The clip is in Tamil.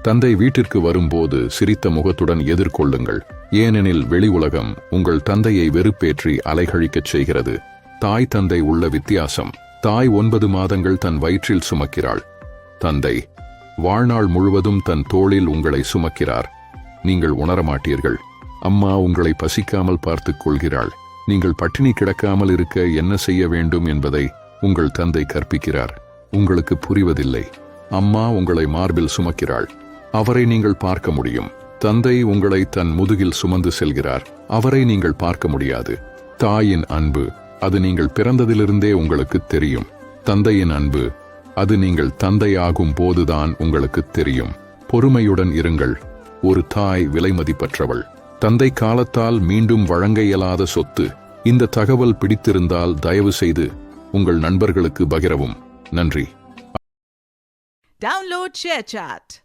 தந்தை வீட்டிற்கு வரும்போது சிரித்த முகத்துடன் எதிர்கொள்ளுங்கள். ஏனெனில் வெளி உலகம் உங்கள் தந்தையை வெறுப்பேற்றி அலைகழிக்கச் செய்கிறது. தாய் தந்தை உள்ள வித்தியாசம். தாய் 9 மாதங்கள் தன் வயிற்றில் சுமக்கிறாள். தந்தை வாழ்நாள் முழுவதும் தன் தோளில் உங்களை சுமக்கிறார். நீங்கள் உணரமாட்டீர்கள். அம்மா உங்களை பசிக்காமல் பார்த்துக் கொள்கிறாள். நீங்கள் பட்டினி கிடக்காமல் இருக்க என்ன செய்ய வேண்டும் என்பதை உங்கள் தந்தை கற்பிக்கிறார். உங்களுக்கு புரிவதில்லை. அம்மா உங்களை மார்பில் சுமக்கிறாள். அவரை நீங்கள் பார்க்க முடியும். தந்தை உங்களை தன் முதுகில் சுமந்து செல்கிறார். அவரை நீங்கள் பார்க்க முடியாது. தாயின் அன்பு, அது நீங்கள் பிறந்ததிலிருந்தே உங்களுக்கு தெரியும். தந்தையின் அன்பு, அது நீங்கள் தந்தையாகும் போதுதான் உங்களுக்கு தெரியும். பொறுமையுடன் இருங்கள். ஒரு தாய் விலைமதிப்பற்றவள். தந்தை காலத்தால் மீண்டும் வழங்க இயலாத சொத்து. இந்த தகவல் பிடித்திருந்தால் தயவு செய்து உங்கள் நண்பர்களுக்கு பகிரவும். நன்றி. Download ShareChat.